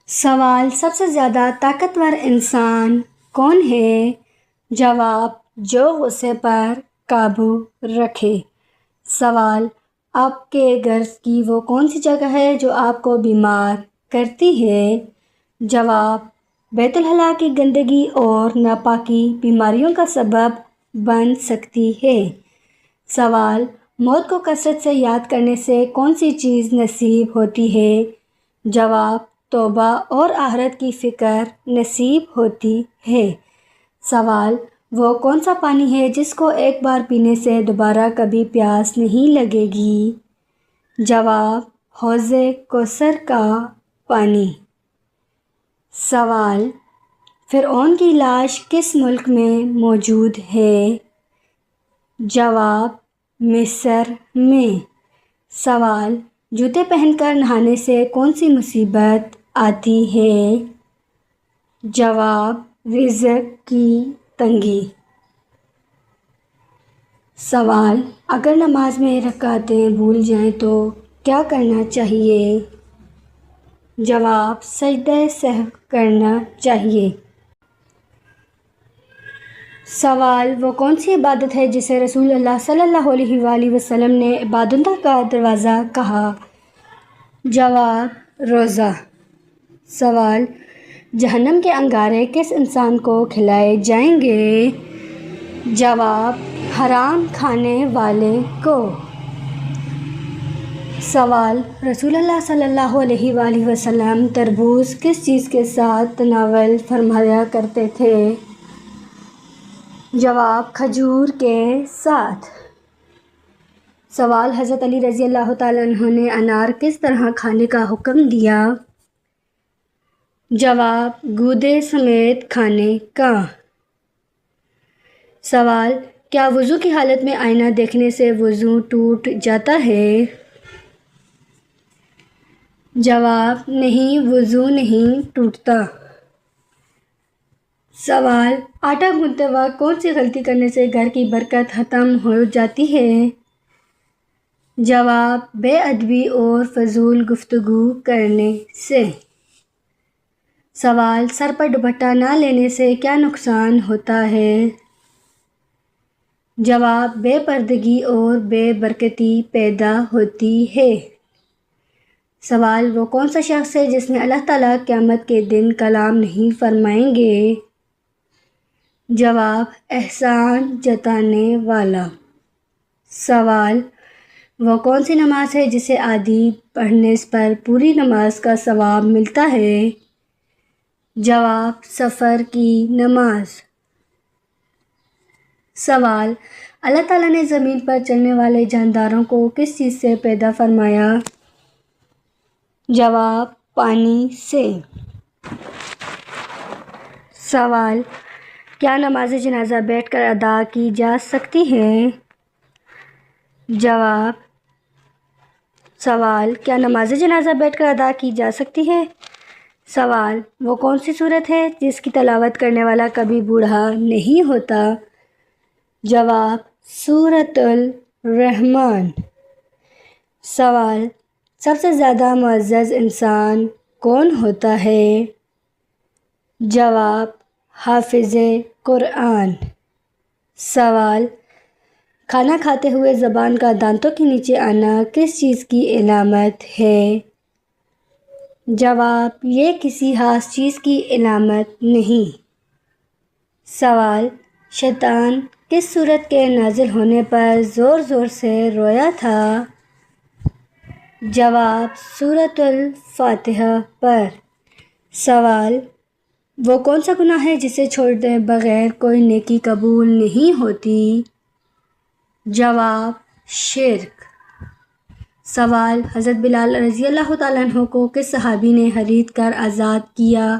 سوال: سب سے زیادہ طاقتور انسان کون ہے؟ جواب: جو غصے پر قابو رکھے۔ سوال: آپ کے گھر کی وہ کون سی جگہ ہے جو آپ کو بیمار کرتی ہے؟ جواب: بیت الخلاء کی گندگی اور ناپاکی بیماریوں کا سبب بن سکتی ہے۔ سوال: موت کو کثرت سے یاد کرنے سے کون سی چیز نصیب ہوتی ہے؟ جواب: توبہ اور آخرت کی فکر نصیب ہوتی ہے۔ سوال: وہ کون سا پانی ہے جس کو ایک بار پینے سے دوبارہ کبھی پیاس نہیں لگے گی؟ جواب: حوض کوثر کا پانی۔ سوال: فرعون کی لاش کس ملک میں موجود ہے؟ جواب: مصر میں۔ سوال: جوتے پہن کر نہانے سے کون سی مصیبت آتی ہے؟ جواب: رزق کی تنگی۔ سوال: اگر نماز میں رکعتیں بھول جائیں تو کیا کرنا چاہیے؟ جواب: سجدہ سہو کرنا چاہیے۔ سوال: وہ کون سی عبادت ہے جسے رسول اللہ صلی اللہ علیہ وآلہ وسلم نے عبادتوں کا دروازہ کہا؟ جواب: روزہ۔ سوال: جہنم کے انگارے کس انسان کو کھلائے جائیں گے؟ جواب: حرام کھانے والے کو۔ سوال: رسول اللہ صلی اللہ علیہ وآلہ وسلم تربوز کس چیز کے ساتھ تناول فرمایا کرتے تھے؟ جواب: کھجور کے ساتھ۔ سوال: حضرت علی رضی اللہ تعالیٰ عنہ نے انار کس طرح کھانے کا حکم دیا؟ جواب: گودے سمیت کھانے کا۔ سوال: کیا وضو کی حالت میں آئینہ دیکھنے سے وضو ٹوٹ جاتا ہے؟ جواب: نہیں، وضو نہیں ٹوٹتا۔ سوال: آٹا گوندتے وقت کون سی غلطی کرنے سے گھر کی برکت ختم ہو جاتی ہے؟ جواب: بے ادبی اور فضول گفتگو کرنے سے۔ سوال: سر پر دوپٹہ نہ لینے سے کیا نقصان ہوتا ہے؟ جواب: بے پردگی اور بے برکتی پیدا ہوتی ہے۔ سوال: وہ کون سا شخص ہے جس میں اللہ تعالیٰ قیامت کے دن کلام نہیں فرمائیں گے؟ جواب: احسان جتانے والا۔ سوال: وہ کون سی نماز ہے جسے عادی پڑھنے پر پوری نماز کا ثواب ملتا ہے؟ جواب: سفر کی نماز۔ سوال: اللہ تعالیٰ نے زمین پر چلنے والے جانداروں کو کس چیز سے پیدا فرمایا؟ جواب: پانی سے۔ سوال: کیا نماز جنازہ بیٹھ کر ادا کی جا سکتی ہے؟ جواب: سوال: کیا نماز جنازہ بیٹھ کر ادا کی جا سکتی ہے؟ سوال: وہ کون سی سورت ہے جس کی تلاوت کرنے والا کبھی بوڑھا نہیں ہوتا؟ جواب: سورۃ الرحمن۔ سوال: سب سے زیادہ معزز انسان کون ہوتا ہے؟ جواب: حافظ قرآن۔ سوال: کھانا کھاتے ہوئے زبان کا دانتوں کے نیچے آنا کس چیز کی علامت ہے؟ جواب: یہ کسی خاص چیز کی علامت نہیں۔ سوال: شیطان کس سورت کے نازل ہونے پر زور زور سے رویا تھا؟ جواب: سورۃ الفاتحہ پر۔ سوال: وہ کون سا گناہ ہے جسے چھوڑے بغیر کوئی نیکی قبول نہیں ہوتی؟ جواب: شرک۔ سوال: حضرت بلال رضی اللہ تعالیٰ عنہ کو کس صحابی نے خرید کر آزاد کیا؟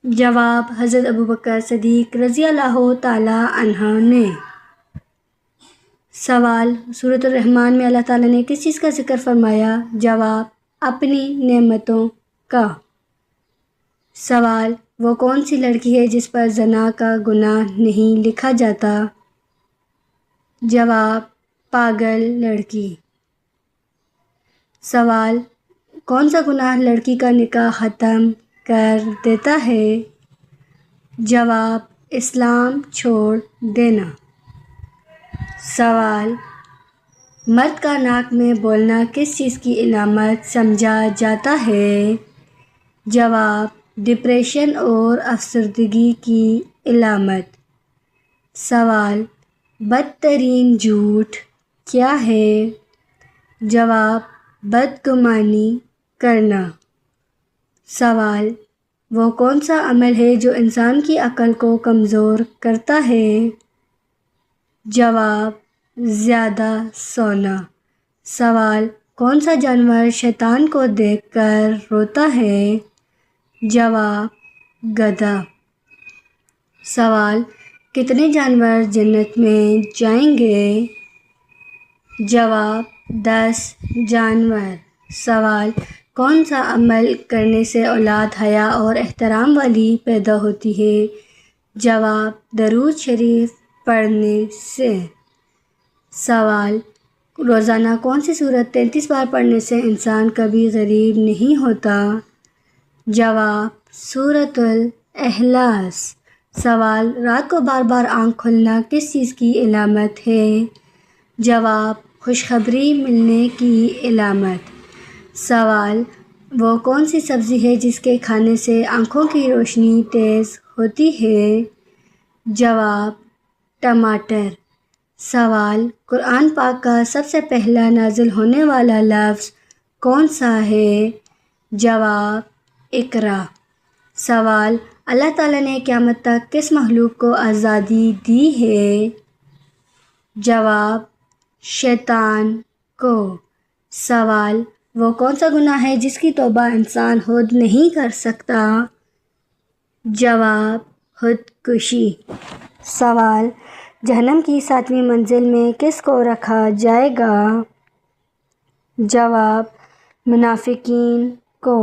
جواب: حضرت ابوبکر صدیق رضی اللہ تعالیٰ عنہ نے۔ سوال: سورۃ الرحمن میں اللہ تعالیٰ نے کس چیز کا ذکر فرمایا؟ جواب: اپنی نعمتوں کا۔ سوال: وہ کون سی لڑکی ہے جس پر زنا کا گناہ نہیں لکھا جاتا؟ جواب: پاگل لڑکی۔ سوال: کون سا گناہ لڑکی کا نکاح ختم کر دیتا ہے؟ جواب: اسلام چھوڑ دینا۔ سوال: مرد کا ناک میں بولنا کس چیز کی علامت سمجھا جاتا ہے؟ جواب: ڈپریشن اور افسردگی کی علامت۔ سوال: بدترین جھوٹ کیا ہے؟ جواب: بدگمانی کرنا۔ سوال: وہ کون سا عمل ہے جو انسان کی عقل کو کمزور کرتا ہے؟ جواب: زیادہ سونا۔ سوال: کون سا جانور شیطان کو دیکھ کر روتا ہے؟ جواب: گدھا۔ سوال: کتنے جانور جنت میں جائیں گے؟ جواب: 10 جانور۔ سوال: کون سا عمل کرنے سے اولاد حیا اور احترام والی پیدا ہوتی ہے؟ جواب: درود شریف پڑھنے سے۔ سوال: روزانہ کون سی سورت 33 بار پڑھنے سے انسان کبھی غریب نہیں ہوتا؟ جواب: سورۃ الاخلاص۔ سوال: رات کو بار بار آنکھ کھلنا کس چیز کی علامت ہے؟ جواب: خوشخبری ملنے کی علامت۔ سوال: وہ کون سی سبزی ہے جس کے کھانے سے آنکھوں کی روشنی تیز ہوتی ہے؟ جواب: ٹماٹر۔ سوال: قرآن پاک کا سب سے پہلا نازل ہونے والا لفظ کون سا ہے؟ جواب: اقرا۔ سوال: اللہ تعالیٰ نے قیامت تک کس مخلوق کو آزادی دی ہے؟ جواب: شیطان کو۔ سوال: وہ کون سا گناہ ہے جس کی توبہ انسان خود نہیں کر سکتا؟ جواب: خودکشی۔ سوال: جہنم کی 7ویں منزل میں کس کو رکھا جائے گا؟ جواب: منافقین کو۔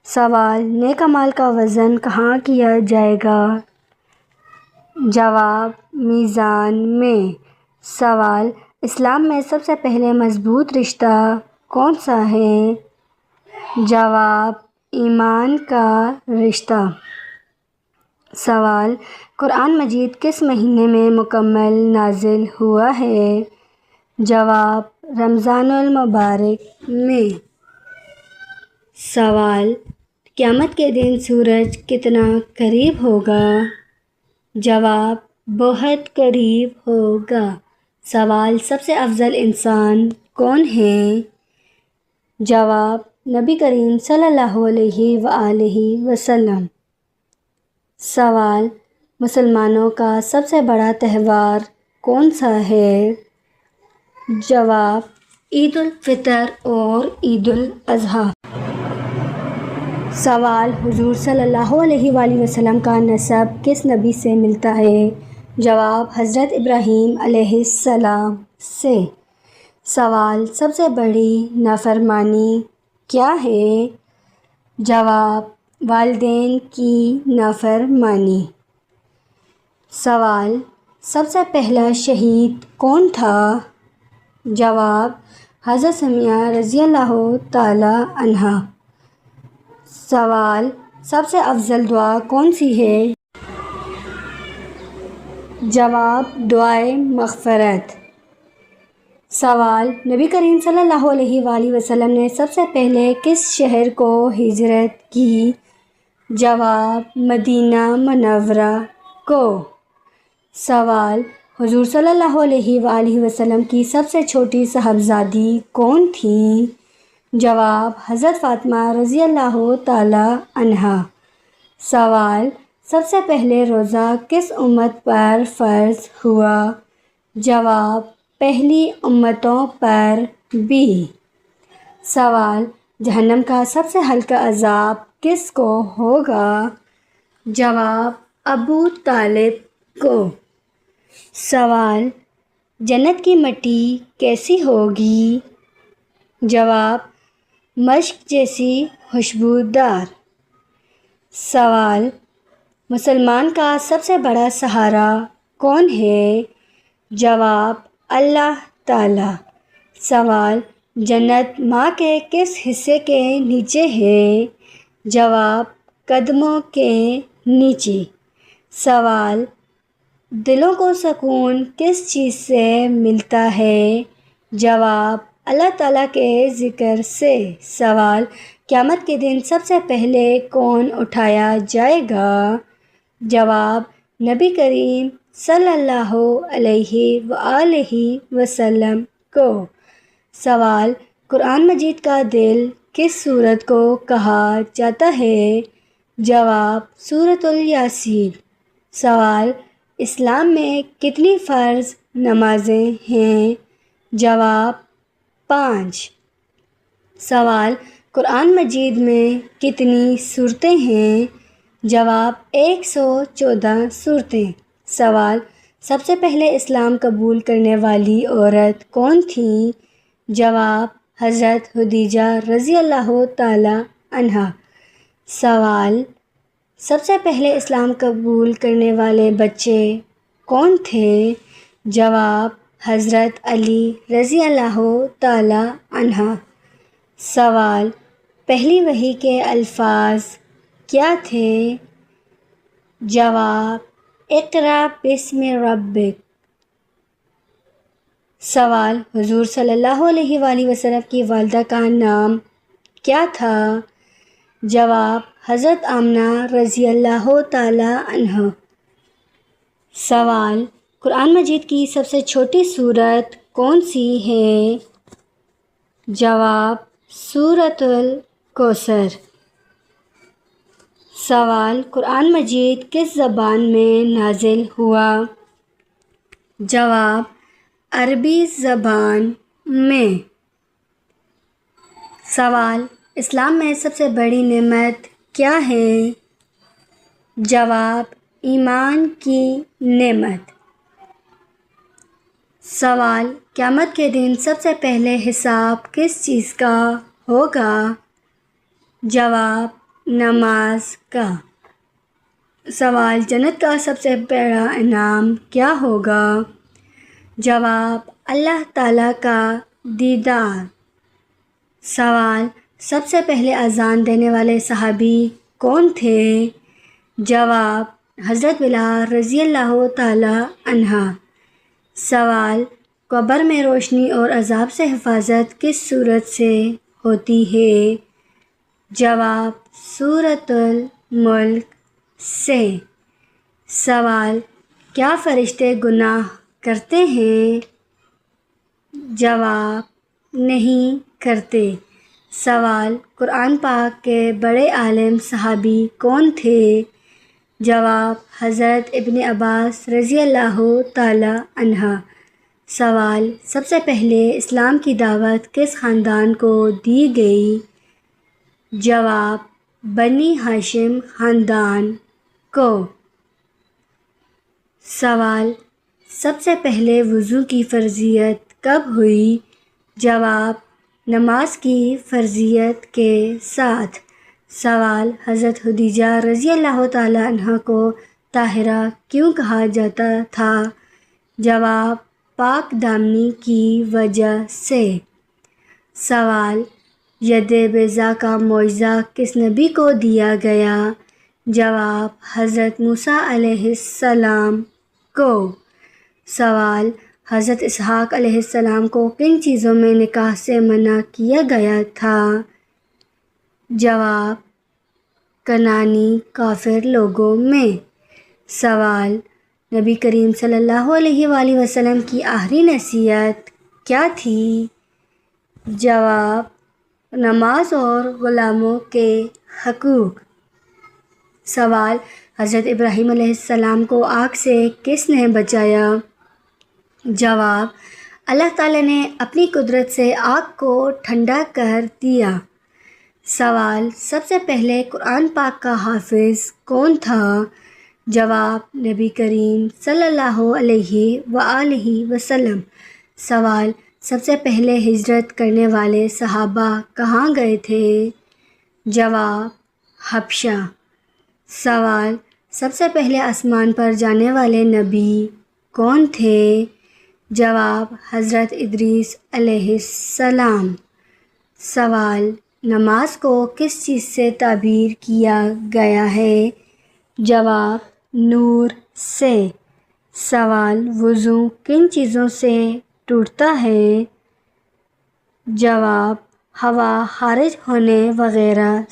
سوال: نیک اعمال کا وزن کہاں کیا جائے گا؟ جواب: میزان میں۔ سوال: اسلام میں سب سے پہلے مضبوط رشتہ کون سا ہے؟ جواب: ایمان کا رشتہ۔ سوال: قرآن مجید کس مہینے میں مکمل نازل ہوا ہے؟ جواب: رمضان المبارک میں۔ سوال: قیامت کے دن سورج کتنا قریب ہوگا؟ جواب: بہت قریب ہوگا۔ سوال: سب سے افضل انسان کون ہیں؟ جواب: نبی کریم صلی اللہ علیہ وآلہ وسلم۔ سوال: مسلمانوں کا سب سے بڑا تہوار کون سا ہے؟ جواب: عید الفطر اور عید الاضحیٰ۔ سوال: حضور صلی اللہ علیہ وآلہ وسلم کا نسب کس نبی سے ملتا ہے؟ جواب: حضرت ابراہیم علیہ السلام سے۔ سوال: سب سے بڑی نافرمانی کیا ہے؟ جواب: والدین کی نافرمانی۔ سوال: سب سے پہلا شہید کون تھا؟ جواب: حضرت سمیہ رضی اللہ تعالی عنہا۔ سوال: سب سے افضل دعا کون سی ہے؟ جواب: دعائے مغفرت۔ سوال: نبی کریم صلی اللہ علیہ وآلہ وسلم نے سب سے پہلے کس شہر کو ہجرت کی؟ جواب: مدینہ منورہ کو۔ سوال: حضور صلی اللہ علیہ وآلہ وسلم کی سب سے چھوٹی صاحبزادی کون تھیں؟ جواب: حضرت فاطمہ رضی اللہ تعالی عنہا۔ سوال: سب سے پہلے روزہ کس امت پر فرض ہوا؟ جواب: پہلی امتوں پر بھی۔ سوال: جہنم کا سب سے ہلکا عذاب کس کو ہوگا؟ جواب: ابو طالب کو۔ سوال: جنت کی مٹی کیسی ہوگی؟ جواب: مشک جیسی خوشبودار۔ سوال: مسلمان کا سب سے بڑا سہارا کون ہے؟ جواب: اللہ تعالی۔ سوال: جنت ماں کے کس حصے کے نیچے ہے؟ جواب: قدموں کے نیچے۔ سوال: دلوں کو سکون کس چیز سے ملتا ہے؟ جواب: اللہ تعالیٰ کے ذکر سے۔ سوال: قیامت کے دن سب سے پہلے کون اٹھایا جائے گا؟ جواب: نبی کریم صلی اللہ علیہ وآلہ وسلم کو۔ سوال: قرآن مجید کا دل کس سورت کو کہا جاتا ہے؟ جواب: سورۃ الیاسین۔ سوال: اسلام میں کتنی فرض نمازیں ہیں؟ جواب: 5۔ سوال: قرآن مجید میں کتنی سورتیں ہیں؟ جواب: 114 سورتیں۔ سوال: سب سے پہلے اسلام قبول کرنے والی عورت کون تھیں؟ جواب: حضرت خدیجہ رضی اللہ تعالی عنہا۔ سوال: سب سے پہلے اسلام قبول کرنے والے بچے کون تھے؟ جواب: حضرت علی رضی اللہ تعالی عنہ۔ سوال: پہلی وحی کے الفاظ کیا تھے؟ جواب: اقرأ بسم ربک۔ سوال: حضور صلی اللہ علیہ وآلہ وسلم کی والدہ کا نام کیا تھا؟ جواب: حضرت آمنہ رضی اللہ تعالی عنہا۔ سوال: قرآن مجید کی سب سے چھوٹی سورت کون سی ہے؟ جواب: سورۃ الکوثر۔ سوال: قرآن مجید کس زبان میں نازل ہوا؟ جواب: عربی زبان میں۔ سوال: اسلام میں سب سے بڑی نعمت کیا ہے؟ جواب: ایمان کی نعمت۔ سوال: قیامت کے دن سب سے پہلے حساب کس چیز کا ہوگا؟ جواب: نماز کا۔ سوال: جنت کا سب سے بڑا انعام کیا ہوگا؟ جواب: اللہ تعالیٰ کا دیدار۔ سوال: سب سے پہلے اذان دینے والے صحابی کون تھے؟ جواب: حضرت بلال رضی اللہ تعالی عنہ۔ سوال: قبر میں روشنی اور عذاب سے حفاظت کس سورت سے ہوتی ہے؟ جواب: سورۃ الملک سے۔ سوال: کیا فرشتے گناہ کرتے ہیں؟ جواب: نہیں کرتے۔ سوال: قرآن پاک کے بڑے عالم صحابی کون تھے؟ جواب: حضرت ابن عباس رضی اللہ تعالی عنہ۔ سوال: سب سے پہلے اسلام کی دعوت کس خاندان کو دی گئی؟ جواب: بنی ہاشم خاندان کو۔ سوال: سب سے پہلے وضو کی فرضیت کب ہوئی؟ جواب: نماز کی فرضیت کے ساتھ۔ سوال: حضرت خدیجہ رضی اللہ تعالی عنہ کو طاہرہ کیوں کہا جاتا تھا؟ جواب: پاک دامنی کی وجہ سے۔ سوال: ید بیضاء کا معجزہ کس نبی کو دیا گیا؟ جواب: حضرت موسیٰ علیہ السلام کو۔ سوال: حضرت اسحاق علیہ السلام کو کن چیزوں میں نکاح سے منع کیا گیا تھا؟ جواب: کنعانی کافر لوگوں میں۔ سوال: نبی کریم صلی اللہ علیہ وآلہ وسلم کی آخری نصیحت کیا تھی؟ جواب: نماز اور غلاموں کے حقوق۔ سوال: حضرت ابراہیم علیہ السلام کو آگ سے کس نے بچایا؟ جواب: اللہ تعالیٰ نے اپنی قدرت سے آگ کو ٹھنڈا کر دیا۔ سوال: سب سے پہلے قرآن پاک کا حافظ کون تھا؟ جواب: نبی کریم صلی اللہ علیہ وآلہ وسلم۔ سوال: سب سے پہلے ہجرت کرنے والے صحابہ کہاں گئے تھے؟ جواب: حبشہ۔ سوال: سب سے پہلے آسمان پر جانے والے نبی کون تھے؟ جواب: حضرت ادریس علیہ السلام۔ سوال: نماز کو کس چیز سے تعبیر کیا گیا ہے؟ جواب: نور سے۔ سوال: وضو کن چیزوں سے ٹوٹتا ہے؟ جواب: ہوا خارج ہونے وغیرہ